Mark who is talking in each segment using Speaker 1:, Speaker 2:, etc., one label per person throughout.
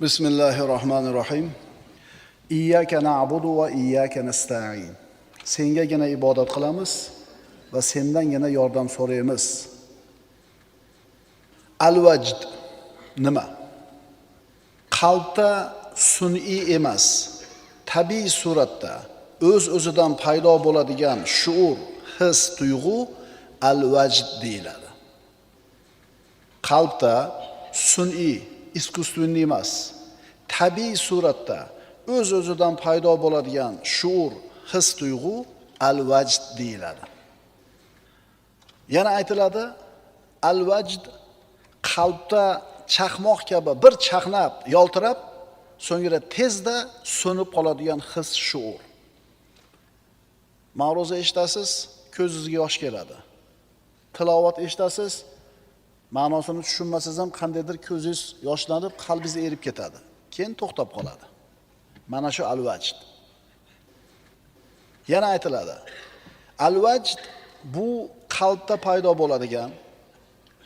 Speaker 1: Bismillahirrahmanirrahim. İyyâke na'budu ve iyyâke nesta'in. Sengagina ibodat qilamiz va sendangina yordam so'raymiz. Al-vajd nima? Qalbda sun'iy emas, tabiiy suratda o'z-o'zidan paydo bo'ladigan shuur, his, tuyg'u al-vajd deyiladi. Qalbda sun'iy, iskustvenniy emas, tabiiy suratda o'z-o'zidan paydo bo'ladigan shuur, his, tuyg'u al-vajd deyiladi. Yana aytiladi, al-vajd qalbda chaqmoq kabi bir chaqnab, yoltirab, so'ngra tezda so'nib qoladigan his, shuur. Ma'ruza eshitasiz, ko'zingizga yosh keladi. Tilovat eshitasiz, ma'nosini tushunmasangiz ham qandaydir ko'zingiz yoshlanib, qalbingiz erib ketadi. Keyin to'xtab qoladi. Mana shu al-vajd. Yana aytiladi, al-vajd bu qalbda paydo bo'ladigan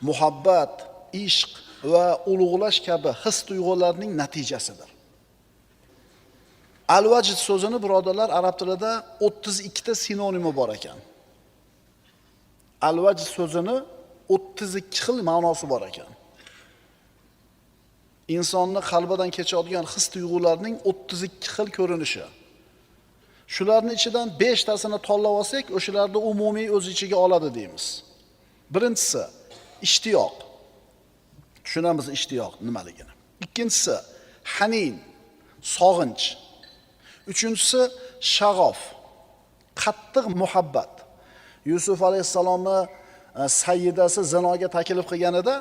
Speaker 1: muhabbat, ishq va ulug'lash kabi his tuyg'ularning natijasidir. Al-vajd so'zini birodarlar arab tilida 32 ta sinonimi bor ekan. Al-vajd so'zini 32 xil ma'nosi bor ekan. Insonni qalbidan kechadigan his tuyg'ularning 32 xil ko'rinishi. Shularning ichidan 5 tasini tanlab olsak, o'shalarni umumiy o'z ichiga oladi deymiz. Birinchisi ishtiyoq. Tushunamiz ishtiyoq nimaligini. Ikkinchisi hanin, sog'inch. Uchinchisi shag'of, qattiq muhabbat. Yusuf alayhisalomni sayyidasi zinoga taklif qilganida,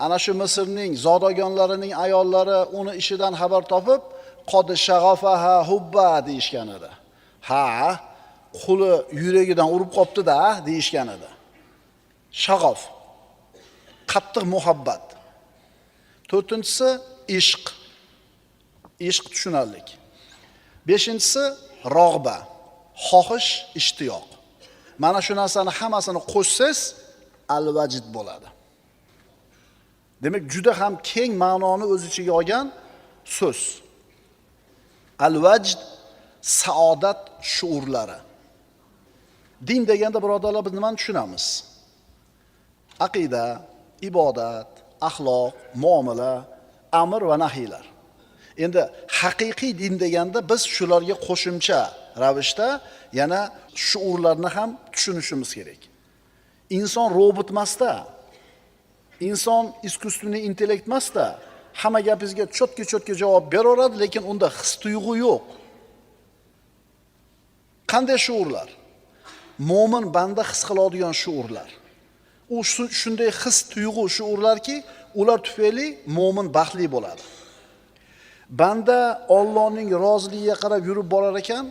Speaker 1: ana shu Misrning zodagonlarining ayollari uni ishidan xabar topib, qod shag'afaha hubba deyishgan edi. Ha, quli yuragidan urib qopti-da deyishgan edi. Shag'of, qattiq muhabbat. To'rtinchisi ishq. Ishq tushunarlik. Beshinchisi rog'ba, xohish, ishtiyoq. Mana shu narsani hammasini qo'shsangiz al-vajd bo'ladi. Demak, juda ham keng ma'noni o'z ichiga olgan so'z. Al-vajd saodat shuurlari. Din deganda birodarlar biz nimani tushunamiz? Aqida, ibodat, axloq, muomala, amr va nahiylar. Endi haqiqiy din deganda biz shularga qo'shimcha ravishda yana shuurlarni ham tushunishimiz kerak. Inson robot emasda, inson iskustvenniy intellekt emasda, hamma gapingizga cho'tki javob beraveradi, lekin unda his tuyg'u yo'q. Qanday shuurlar? Mo'min banda his qiladigan shuurlar. U shunday his tuyg'u shuurlarki, ular tufayli mo'min baxtli bo'ladi. Banda Allohning roziligiga qarab yurib borar ekan,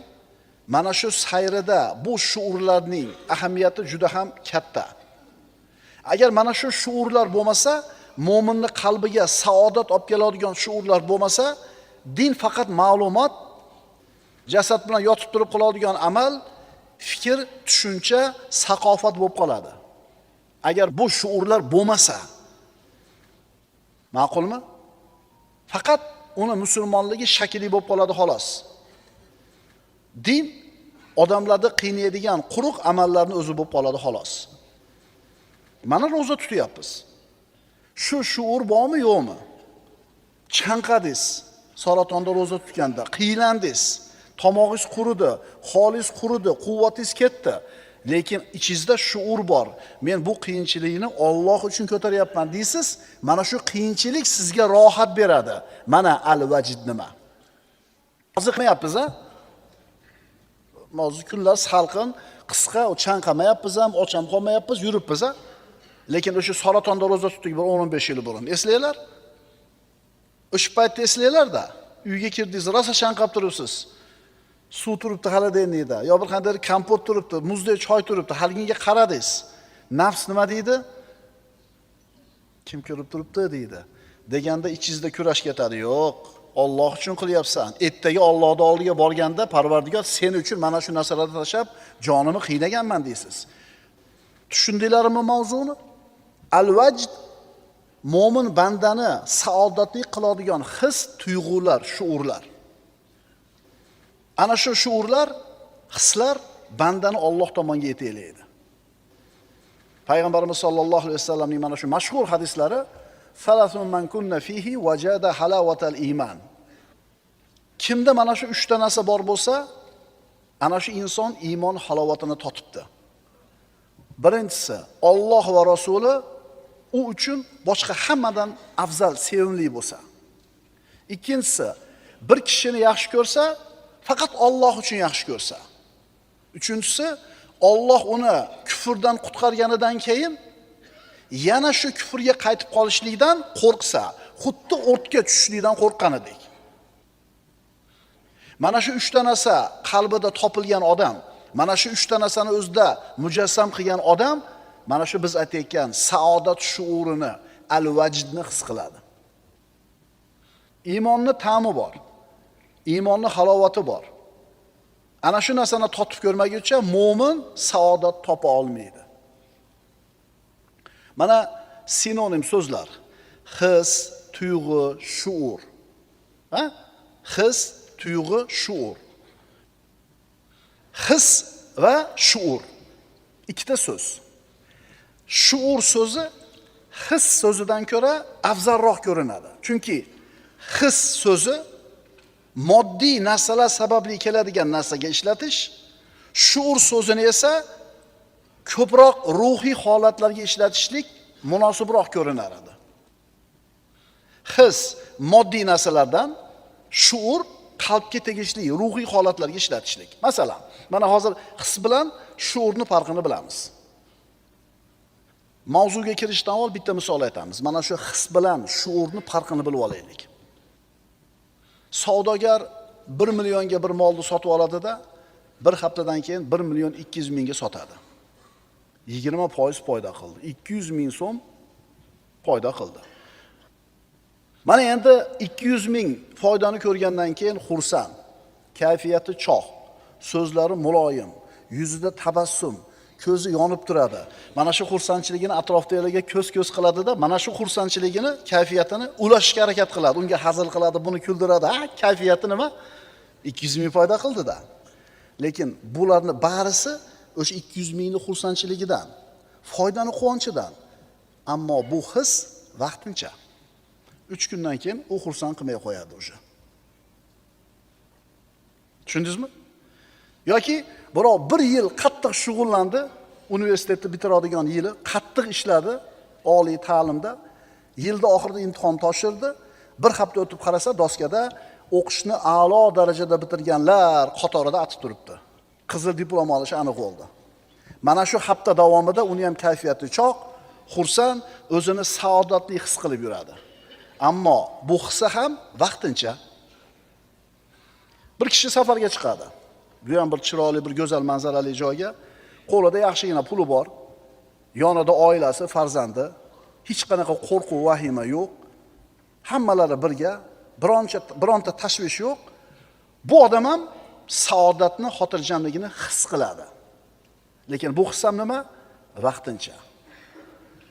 Speaker 1: mana shu sayrida bu shuurlarning ahamiyati juda ham katta. Agar mana shu shuurlar bo'lmasa, mo'minning qalbiga saodat olib keladigan shuurlar bo'lmasa, din faqat ma'lumot, jasad bilan yotib turib qiladigan amal, fikr, tushuncha, saqofat bo'lib qoladi. Agar bu shuurlar bo'lmasa, ma'qulmi? Faqat uni musulmonligi shakli bo'lib qoladi xolos. Din odamlarni qiynaydigan quruq amallarni o'zi bo'lib qoladi xolos. Mana roza tutyapmiz. Shu shuur bormi, yo'qmi? Chanqadingiz, saratonda roza tutganda qiylandingiz, tomog'ingiz quridi, holingiz quridi, quvvatingiz ketdi. Lekin ichingizda shuur bor. Men bu qiyinchilikni Alloh uchun ko'taryapman deysiz, mana shu qiyinchilik sizga rohat beradi. Mana al-vajd nima? Qiziqmayapmiz a? Mavzu kunlar salqin, qisqa, chanqamayapmiz ham, och ham qolmayapmiz, yuribmiz a? Lekin o'sha saratonda roza tutdik bir 15 yil burun. Eslaylar? O'sha paytda eslaylar-da. Uyga kirdingiz, rosa chanqab turibsiz. Suv turibdi xolodilnikda, yo bir qanday kompot turibdi, muzdek choy turibdi, haligiga qaradingiz. Nafs nima deydi? Kim ko'rib turibdi deydi. Deganda ichingizda kurash ketadi. Yo'q, Alloh uchun qilyapsan. Ertaga Allohning oldiga borganda Parvardigor sen uchun mana shu narsalarni tashlab jonimni qiynaganman deysiz. Tushundinglarmi mavzuni? Al-vajd mo'min bandani saodatli qiladigan his, tuyg'ular, shuurlar. Ana shu shuurlar, hislar bandani Alloh tomonga yetaklaydi. Payg'ambarimiz sollallohu alayhi vasallamning mana shu mashhur hadislari salasun man kunna fihi wajada halawatal iman. Kimda mana shu 3 ta narsa bor bo'lsa, ana shu inson iymon halovatini totibdi. Birinchisi, Alloh va Rasuli u uchun boshqa hammadan afzal, sevimli bo'lsa. Ikkinchisi, bir kishini yaxshi ko'rsa, faqat Alloh uchun yaxshi ko'rsa. Uchinchisi, Alloh uni kufrdan qutqarganidan keyin yana shu kufrga qaytib qolishlikdan qo'rqsa, xuddi o'tga tushishlikdan qo'rqqanidek. Mana shu 3 ta narsa qalbida topilgan odam, mana shu 3 ta narsani o'zida mujassam qilgan odam, mana shu biz aytayotgan saodat shuurini, al-vajdni his qiladi. Iymonning ta'mi bor. Iymonning halovati bor. Ana shu narsani totib ko'rmaguncha mo'min saodat topa olmaydi. Mana sinonim so'zlar: his, tuyg'u, shuur. Ha? His, tuyg'u, shuur. His va shuur ikkita so'z. Shuur so'zi his so'zidan ko'ra afzalroq ko'rinadi. Chunki his so'zi moddiy narsalar sababli keladigan narsaga ishlatish, shuur so'zini esa ko'proq ruhiy holatlarga ishlatishlik munosibroq ko'rinar edi. His moddiy narsalardan, shuur qalbga tegishli ruhiy holatlarga ishlatishlik. Masalan, mana hozir his bilan shuurni farqini bilamiz. Mavzuga kirishdan oldin bitta misol aytamiz. Mana shu his bilan shuurni farqini bilib olaylik. Savdogar 1 millionga bir molni sotib oladida, bir haftadan keyin 1 million 200 mingga sotadi. 20% foyda qildi. 200 ming so'm foyda qildi. Mana endi 200 ming foydani ko'rgandan keyin xursand, kayfiyati chog', so'zlari muloyim, yuzida tabassum, ko'zi yonib turadi. Mana shu xursandchiligini atrofdagilarga ko'z-ko'z qiladi-da, mana shu xursandchiligini, kayfiyatini ulashishga harakat qiladi. Unga hazil qiladi, buni kuldiradi. Ha, kayfiyati nima? 200 ming foyda qildi-da. Lekin bularning barisi o'sha 200 mingning xursandchiligidan, foydani quvonchidan. Ammo bu his vaqtincha. 3 kundan keyin u xursand qilmay qo'yadi o'sha. Tushundingizmi? Yoki birov 1 yil qattiq shug'ullandi, universitetni bitiradigan yili qattiq ishladi, oliy ta'limda, yilda oxirida imtihon topshirdi, bir hafta o'tib qarasa doskada o'qishni a'lo darajada bitirganlar qatorida atib turibdi. Qizil diplom olishi aniq bo'ldi. Mana shu hafta davomida uni ham kayfiyati chog', xursand, o'zini saodatli his qilib yuradi. Ammo bu hissa ham vaqtincha. Bir kishi safarga chiqadi. Bu ham bir chiroyli, bir go'zal manzarali joyga, qo'lida yaxshigina puli bor, yonida oilasi, farzandi, hech qanaqa qo'rquv, vahima yo'q. Hammalari birga, bironta tashvish yo'q. Bu odam ham saodatni, xotirjamligini his qiladi. Lekin bu his ham nima? Vaqtincha.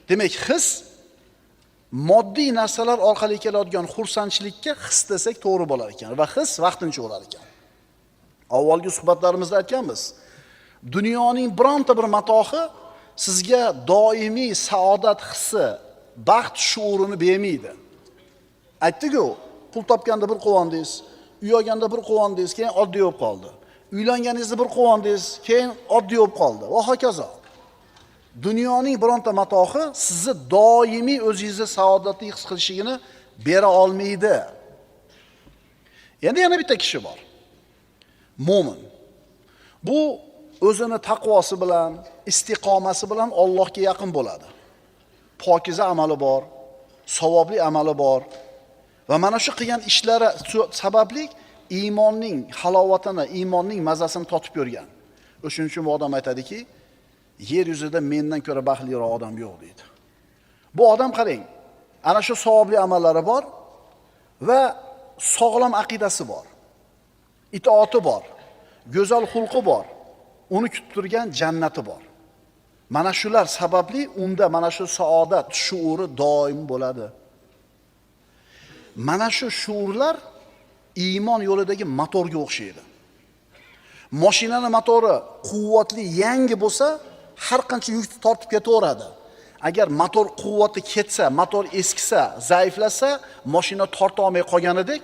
Speaker 1: Demak, his moddiy narsalar orqali keladigan xursandchilikka his desak to'g'ri bo'lar ekan va his vaqtincha bo'lar ekan. Avvalgi suhbatlarimizda aytganmiz. Dunyoning bironta bir matohi sizga doimiy saodat hissi, baxt shuurini bermaydi. Aytdik-ku, pul topganda bir quvondingiz, uy olganda bir quvondingiz, keyin oddiy bo'lib qoldi. Uylanganingizda bir quvondingiz, keyin oddiy bo'lib qoldi va hokazo. Dunyoning bironta matohi sizni doimiy o'zingizni saodatli his qilishingni bera olmaydi. Endi yana bitta kishi bor. Mo'min. Bu o'zini taqvosi bilan, istiqomasi bilan Allohga yaqin bo'ladi. Pokiza amali bor, savobli amali bor va mana shu qilgan ishlari sababli iymonning halovatini, iymonning mazasini totib ko'rgan. O'shuning uchun bu odam aytadiki, yer yuzida mendan ko'ra baxtliroq odam yo'q deydi. Bu odam qarang, ana shu savobli amallari bor va sog'lom aqidasi bor. Itoati bor, go'zal xulqi bor, uni kutib turgan jannati bor. Mana shular sababli unda mana shu saodat shuuri doim bo'ladi. Mana shu shuurlar iymon yo'lidagi motorga o'xshaydi. Mashinaning motori quvvatli yangi bo'lsa, har qancha yukni tortib ketaveradi. Agar motor quvvati ketsa, motor eskisa, zaiflasa, mashina torta olmay qolganidek,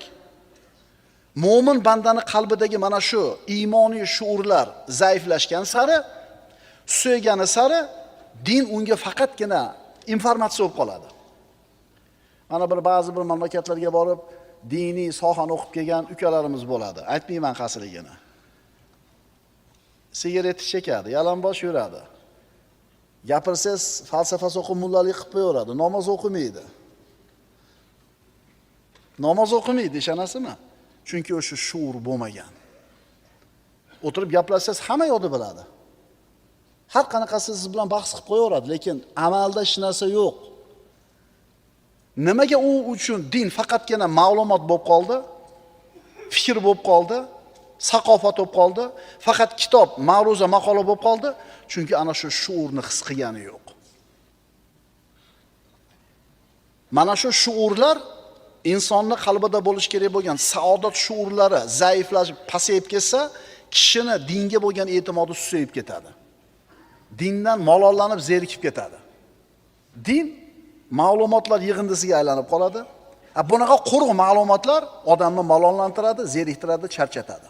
Speaker 1: mo'min bandani qalbidagi mana shu iymoniy shuurlar zaiflashgan sari, suygani sari din unga faqatgina informatsiya bo'lib qoladi. Mana ba'zi bir mamlakatlarga borib, diniy sohani o'qib kelgan ukalarimiz bo'ladi. Aytmayman qaysiligini. Sigaret chekadi, yalang'och yuradi. Gapirsangiz falsafasi o'qib mullalik qilib qo'yaveradi, namoz o'qimaydi. Namoz o'qimaydi, ishonasizmi? Chunki o'sha shuur bo'lmagan. O'tirib gaplashsangiz hamma yodi biladi. Har qanaqasi siz bilan bahs qilib qo'yaveradi, lekin amalda hech narsa yo'q. Nimaga u uchun din faqatgina ma'lumot bo'lib qoldi? Fikr bo'lib qoldi? Saqofat bo'lib qoldi? Faqat kitob, ma'ruza, maqola bo'lib qoldi? Chunki ana shu shuurni his qilgani yo'q. Mana shu shuurlar insonning qalbida bo'lish kerak bo'lgan saodat shuurlari zaiflashib, pasayib ketsa, kishini dinga bo'lgan e'timodi susayib ketadi. Dindan malollanib, zerikib ketadi. Din ma'lumotlar yig'indisiga aylanib qoladi. Bunaqa quruq ma'lumotlar odamni malollantiradi, zeriktiradi, charchatadi.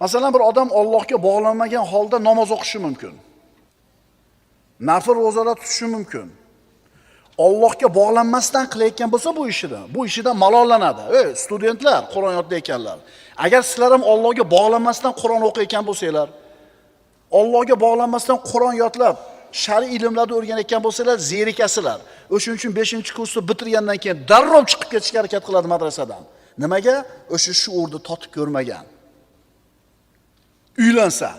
Speaker 1: Masalan, bir odam Allohga bog'lanmagan holda namoz o'qishi mumkin. Nafl ro'zalar tutishi mumkin. Allohga bog'lanmasdan qilayotgan bo'lsa bu ishidan malollanadi. Studentlar, Qur'on yodlayotganlar. Agar sizlar ham Allohga bog'lanmasdan Qur'on o'qiyotgan bo'lsanglar, Allohga bog'lanmasdan Qur'on yodlab, shar'iy ilmlarni o'rganayotgan bo'lsalar, zerikasizlar. O'shuning uchun 5-kursni bitirgandan keyin darrov chiqib ketishga harakat qiladi madrasadan. Nimaga? O'sha shuurni totib ko'rmagan. Uylansa,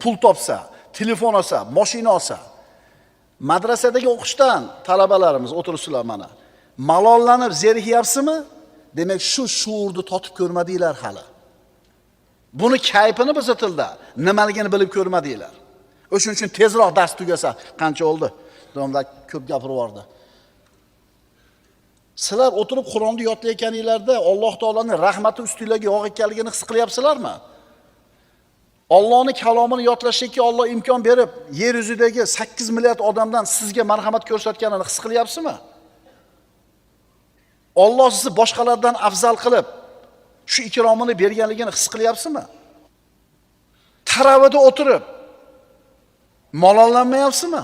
Speaker 1: pul topsa, telefon olsa, mashina olsa, madrasadagi o'qishdan talabalarimiz o'tiribsizlar mana. Malollanib zerikyapsizmi? Demak, shu shuurni totib ko'rmadinglar hali. Buni kayfini bizning tilda nimaligini bilib ko'rmadinglar. O'shuning uchun tezroq dars tugasa, qancha oldi? Domla ko'p gapirib yordi. Sizlar o'tirib Qur'onni yodlayotganinglarda Alloh taolaning rahmati ustingizga yog'ayotganligini his qilyapsizlarmi? Allohning kalomini yodlashga Alloh imkon berib, yer yuzidagi 8 milliard odamdan sizga marhamat ko'rsatganini his qilyapsizmi? Alloh sizni boshqalardan afzal qilib, shu ikromini berganligini his qilyapsizmi? Taravada o'tirib malollanmayapsizmi?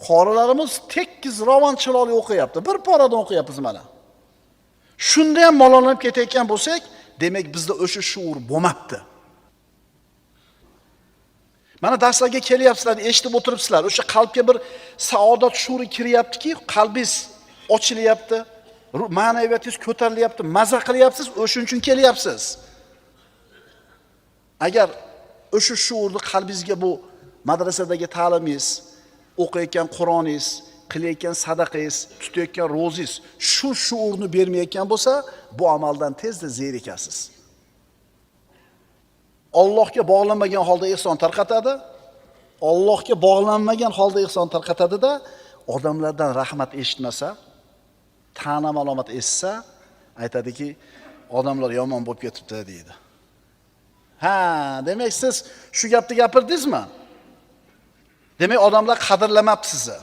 Speaker 1: Qorilarimiz tekkiz ravon chiroyli o'qiyapti. Bir paradan o'qiyapmiz mana. Shunda ham malollanib ketayotgan bo'lsak, demak bizda o'sha shuur bo'lmabdi. Mana darslarga kelyapsizlar, eshitib o'tiribsizlar. O'sha qalbga bir saodat shuuri kiryaptiki, qalbingiz ochilyapti, ma'naviyatingiz ko'tarilyapti, maza qilyapsiz, o'shuning uchun kelyapsiz. Agar o'sha shuurni qalbingizga bu madrasadagi ta'limingiz, o'qiyotgan Qur'oningiz, qilayotgan sadaqangiz, tutayotgan ro'zingiz shu shuurni bermayotgan bo'lsa, bu amaldan tezda zerikasiz. Allohga bog'lanmagan holda ihson tarqatadi. Allohga bog'lanmagan holda ihson tarqatadi-da, odamlardan rahmat eshitmasa, ta'na malomat eshitsa, aytadiki, odamlar yomon bo'lib ketibdi deydi. Ha, demak siz shu gapni gapirdingizmi? Demak odamlar qadrlamabdi sizni.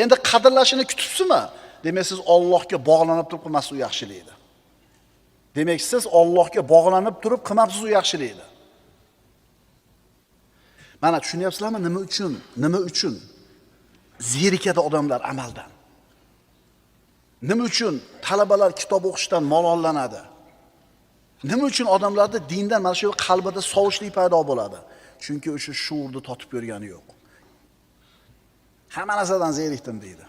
Speaker 1: Endi qadrlashini kutibsizmi? Demak siz Allohga bog'lanib turib qilmasiz u yaxshilikni. Demak siz Allohga bog'lanib turib qilmabsiz u yaxshilikni. Mana tushunyapsizlarmi nima uchun zerikadi odamlar amaldan? Nima uchun talabalar kitob o'qishdan malollanadi? Nima uchun odamlarda dindan mana shu qalbida sovushlik paydo bo'ladi? Chunki o'sha shuurni totib ko'rgani yo'q. Hamma narsadan zerikdim deydi.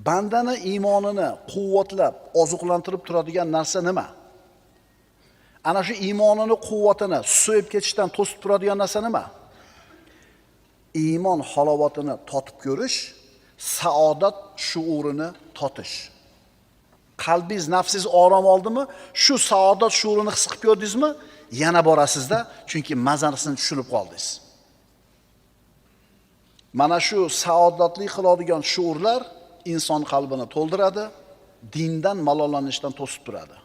Speaker 1: Bandani iymonini quvvatlab, oziqlantirib turadigan narsa nima? Ana shu iymonini quvvatini so'yib ketishdan to'sib turadigan narsa nima? Iymon halovatini totib ko'rish, saodat shuurini totish. Qalbingiz, nafsingiz orom oldimi? Shu saodat shuurini his qilib ko'rdingizmi? yana borasizda, chunki mazasini tushunib qoldingiz. Mana shu saodatli qiladigan shuurlar inson qalbini to'ldiradi, dindan malollanishdan to'sib turadi.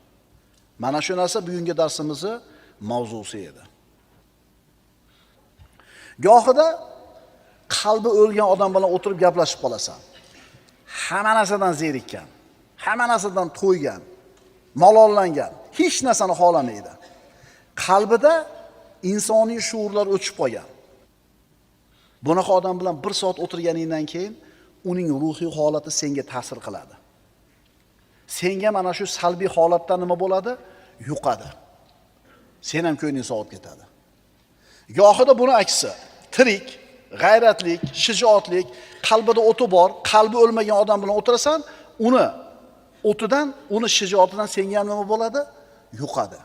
Speaker 1: Mana shu narsa bugungi darsimizni mavzusi edi. Gohida qalbi o'lgan odam bilan o'tirib gaplashib qolasan. Hamma narsadan zerikkan, hamma narsadan to'ygan, malollangan, hech narsani xohlamaydi. Qalbida insoniy shuurlar o'chib qolgan. Bunaqa odam bilan 1 soat o'tirganingdan keyin uning ruhiy holati senga ta'sir qiladi. Senga mana shu salbiy holatdan nima bo'ladi? Yuqadi. Sen ham ko'ngling sovib ketadi. Gohida buni aksi, tirik, g'ayratlik, shijoatlik, qalbida o'ti bor, qalbi o'lmagan odam bilan o'tirasan, uni o'tidan, uni shijoatidan senga nima bo'ladi? Yuqadi.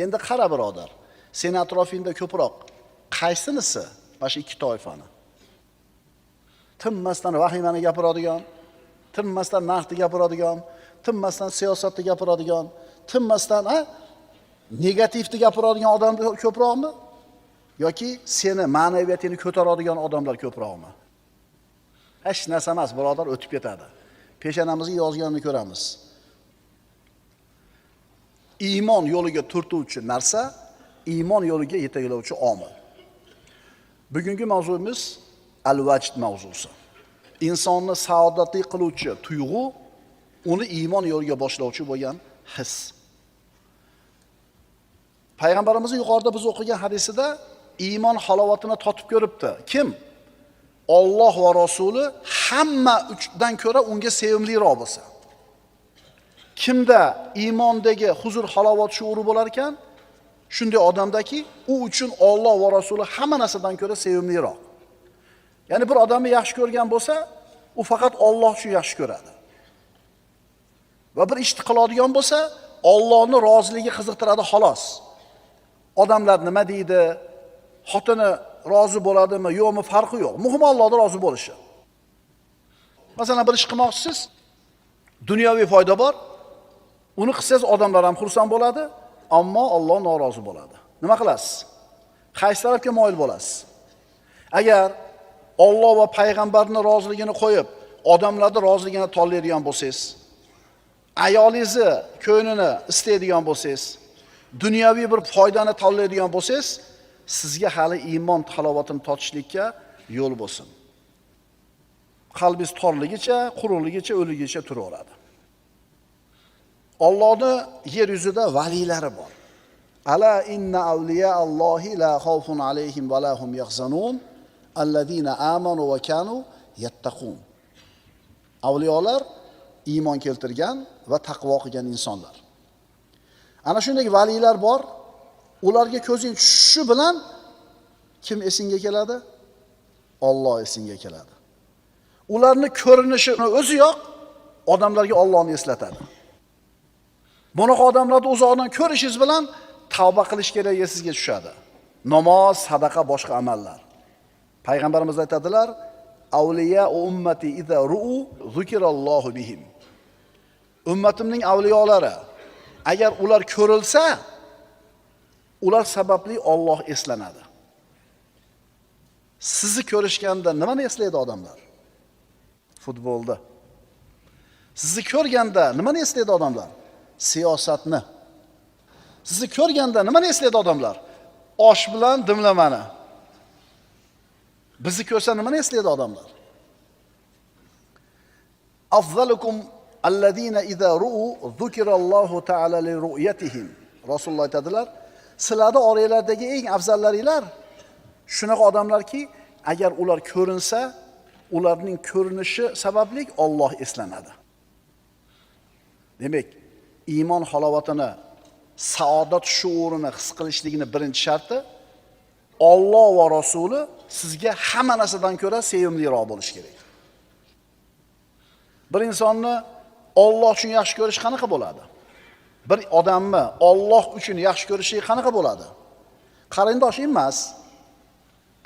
Speaker 1: Endi qara birodar, sen atrofingda ko'proq qaysinisi mana shu ikki toifani? Tinmasdan vahimani gapiradigan, tinmasdan naqdni gapiradigan, tinmasdan siyosatni gapiradigan, tinmasdan negativni gapiradigan odam ko'proqmi? Yoki seni ma'naviyatingni ko'taradigan odamlar ko'proqmi? Hech narsa emas, birodar, o'tib ketadi. Peshonamizga yozganini ko'ramiz. Iymon yo'liga turtuvchi narsa, iymon yo'liga yetaklovchi omil. Bugungi mavzuimiz al-vajd mavzusi. Insonni saodatli qiluvchi tuyg'u, uni iymon yo'liga boshlovchi bo'lgan his. Payg'ambarimiz yuqorida biz o'qigan hadisida iymon halovatini totib ko'ribdi. Kim? Alloh va Rasuli hamma uchdan ko'ra unga sevimliroq bo'lsa. Kimda iymondagi huzur, halovat shuuri bo'lar ekan, shunday odamdaki, u uchun Alloh va Rasuli hamma narsadan ko'ra sevimliroq. Ya'ni bir odamni yaxshi ko'rgan bo'lsa, u faqat Alloh uchun yaxshi ko'radi. Va bir ishni qiladigan bo'lsa, Allohning roziligi qiziqtiradi xolos. Odamlar nima deydi? Xotini rozi bo'ladimi, yo'qmi farqi yo'q. Muhim Allohning rozi bo'lishi. Masalan, bir ish qilmoqchisiz, dunyoviy foyda bor. Uni qilsangiz odamlar ham xursand bo'ladi, ammo Alloh norozi bo'ladi. Nima qilasiz? Qaysi tarafga moyil bo'lasiz? Agar Alloh va payg'ambarning roziligini qo'yib, odamlarning roziligini tanlaydigan bo'lsangiz, ayolingizni ko'nglini istaydigan bo'lsangiz, dunyoviy bir foydani tanlaydigan bo'lsangiz, sizga hali iymon halovatini totishlikka yo'l bo'lsin. Qalbingiz torligicha, quruqligicha, o'ligicha turaveradi. Allohning yer yuzida valilari bor. Ala inna awliya Allohi la xawfun alayhim va la hum yahzanun allazina amanu va kanu yattaqun. Avliyolar iymon keltirgan va taqvo qilgan insonlar. Ana shunday valilar bor. Ularga ko'zing tushishi bilan kim esingga keladi? Alloh esingga keladi. Ularni ko'rinishi o'ziyoq odamlarga Allohni eslatadi. Bunaqa odamlarni uzoqdan ko'rishingiz bilan tavba qilish kerak esingizga tushadi. Namoz, sadaqa, boshqa amallar. Payg'ambarimiz aytadilar: "Avliya ummati idza ru'u zikrallohu bihim." Ummatimning avliyolari agar ular ko'rilsa, ular sababli Alloh eslanadi. Sizni ko'rishganda nimani eslaydi odamlar? Futbolda. Sizni ko'rganda nimani eslaydi odamlar? Siyosatni. Sizni ko'rganda nimani eslaydi odamlar? Osh bilan dimlamani. Bizni ko'rsa nimani eslaydi odamlar? Afzalukum allazina idza ru'u zikrallohu ta'ala li ru'yatihim. Rasululloh aytadilar: sizlarni oranglardagi eng afzallaringlar shunaqa odamlarki, agar ular ko'rinsa, ularning ko'rinishi sababli Alloh eslanadi. Demak, iymon halovatini, saodat shuurini his qilishligini birinchi sharti Alloh va Rasuli sizga hamma narsadan ko'ra sevimliroq bo'lishi kerak. Bir insonni Alloh uchun yaxshi ko'rish qanaqa bo'ladi? Bir odamni Alloh uchun yaxshi ko'rishi qanaqa bo'ladi? Qarindosh emas,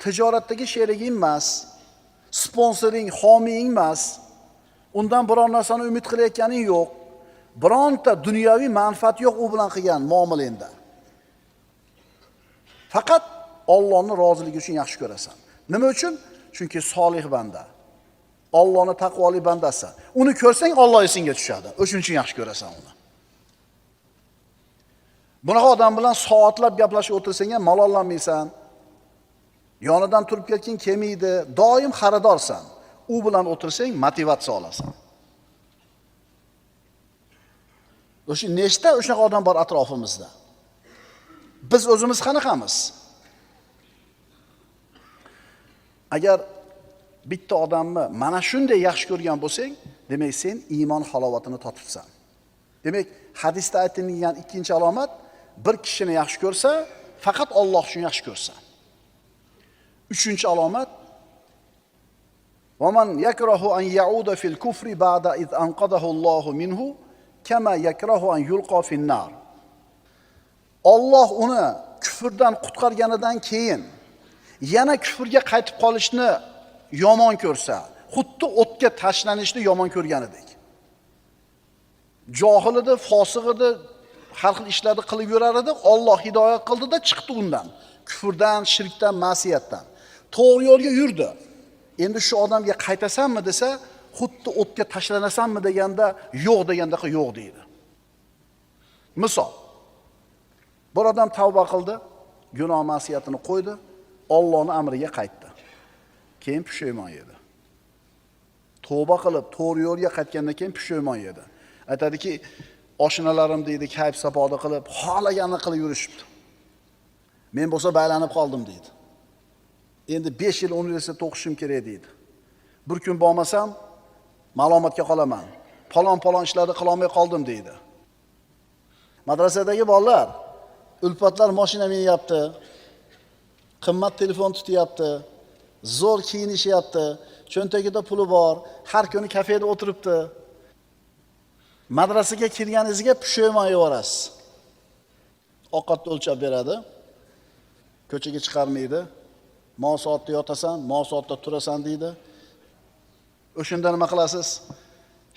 Speaker 1: tijoratdagi sherigi emas, sponsoring, homiying emas, undan biror narsani umid qilayotganing yo'q. Bironta dunyoviy manfaat yo'q u bilan qilgan muomalangda. Faqat Allohning roziligi uchun yaxshi ko'rasan. Nima uchun? Chunki solih banda. Allohning taqvoli bandasi. Uni ko'rsang Alloh esingga tushadi. O'shuning uchun yaxshi ko'rasan uni. Bunaqa odam bilan soatlab gaplashib o'tirsang ham malollanmaysan. Yonidan turib ketging kelmaydi, doim xaridorsan. U bilan o'tirsang motivatsiya olasan. O'sha nechta o'shaqa odam bor atrofimizda. Biz o'zimiz qanaqamiz? Agar bitta odamni mana shunday yaxshi ko'rgan bo'lsang, demak sen iymon halovatini totibsan. Demak, hadisda aytilgan ikkinchi alomat bir kishini yaxshi ko'rsa, faqat Alloh uchun yaxshi ko'rsa. Uchinchi alomat وَمَنْ يَكْرَهُ أَنْ يَعُودَ فِي الْكُفْرِ بَعْدَ إِذْ أَنْقَذَهُ اللَّهُ مِنْهُ كَمَا يَكْرَهُ أَنْ يُلْقَى فِي النَّارِ. Alloh uni kufrdan qutqarganidan keyin yana kufrga qaytib qolishni yomon ko'rsa, xuddi o'tga tashlanishni yomon ko'rganidek. Johil edi, fosiq edi, har xil ishlarni qilib yurar edi, Alloh hidoyat qildi-da chiqdi undan. Kufrdan, shirkdan, ma'siyatdan. To'g'ri yo'lga yurdi. Endi shu odamga qaytasanmi desa, xuddi o'tga tashlanasanmi deganda, yo'q degandaqa yo'q deydi. Misol, bir odam tavba qildi, gunoh ma'siyatini qo'ydi, Allohning amriga qaytdi. Keyin pushaymon edi. Tavba qilib, to'g'ri yo'lga qaytgandan keyin pushaymon edi. Aytadiki, oshnalarim deydi, kayf sapoda qilib, xohlaganini qilib yurishibdi. Men bo'lsa baylanib qoldim deydi. Endi 5 yil universitetda o'qishim kerak deydi. Bir kun bormasam, ma'lumotga qolaman. Palon ishlarni qila olmay qoldim deydi. Madrasadagi bolalar ulfatlar mashina minyapti. Qimmat telefon tutyapti. Zo'r kiyinishyapti. Cho'ntagida puli bor. Har kuni kafeda o'tiribdi. Madrasaga kirganingizga pushaymon yevorasiz. Ovqatni o'lchab beradi. Ko'chaga chiqarmaydi. Mo soatda yotasan, mo soatda turasan deydi. O'shunda nima qilasiz?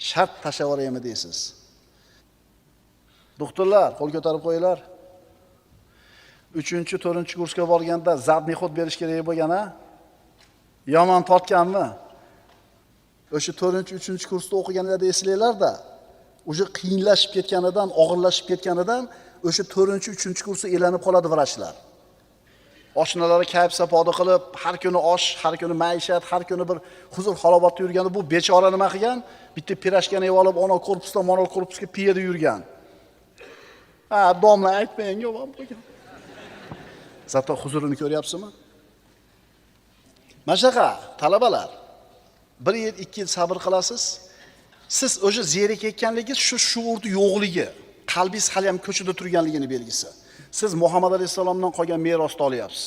Speaker 1: Shart tashlab yuboraymi deysiz. Doktorlar, qo'l ko'tarib qo'yinglar. 3-4 kursga borganda zadniy xod berish kerak bo'lgan-a? Yomon tortganmi? O'sha 4-3 kursda o'qiganlarda eslanglar-da. O'sha qiyinlashib ketganidan, og'irlashib ketganidan o'sha 4-3 kursda elanib qoladi vrachlar. Oshnalari kayf sapoda qilib, har kuni osh, har kuni maishat, har kuni bir huzur halovatda yurganda bu bechora nima qilgan? Bitta pirashkani yeb olib, ona korpusdan moral korpusga piyada yurgan. Ha, domla aytmang, yomon bo'lgan. Zato huzurini ko'ryapsizmi? Mashaqa, talabalar, 1 yil, 2 yil sabr qilasiz. Siz o'sha zerikayotganligingiz shu shuurni yo'qligi, qalbingiz hali ham ko'chada turganligini belgisi. Siz Muhammad alayhisalomdan qolgan merosni olyapsiz.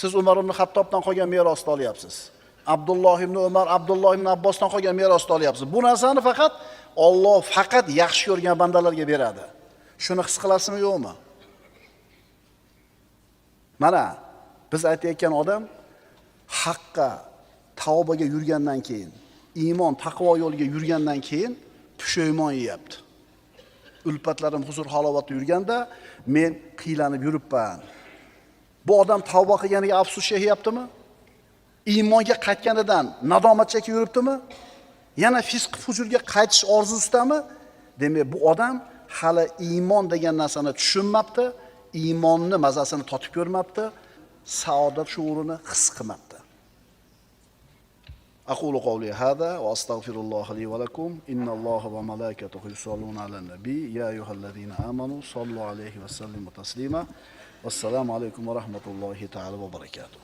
Speaker 1: Siz Umar ibn Xattobdan qolgan merosni olyapsiz. Abdulloh ibn Umar, Abdulloh ibn Abbosdan qolgan merosni olyapsiz. Bu narsani faqat Alloh faqat yaxshi ko'rgan bandalarga beradi. Shuni his qilasizmi, yo'qmi? Mana biz aytayotgan odam haqqa, tavbaga yurgandan keyin, iymon, taqvo yo'liga yurgandan keyin pushaymon yeyapti. Ulfatlarim huzur halovatda yurganda men qiylanib yuribman. Bu odam tavba qilganiga afsus chekyaptimi? Iymonga qaytganidan nadomat chekib yuribdimi? Yana fisq fujurga qaytish orzusidami? Demak, bu odam hali iymon degan narsani tushunmabdi, iymonni mazasini totib ko'rmabdi, saodat shuurini his qilmabdi. أقول قولي هذا وأستغفر الله لي ولكم إن الله وملائكته يصلون على النبي يا أيها الذين آمنوا صلوا عليه وسلموا تسليما والسلام عليكم ورحمة الله تعالى وبركاته.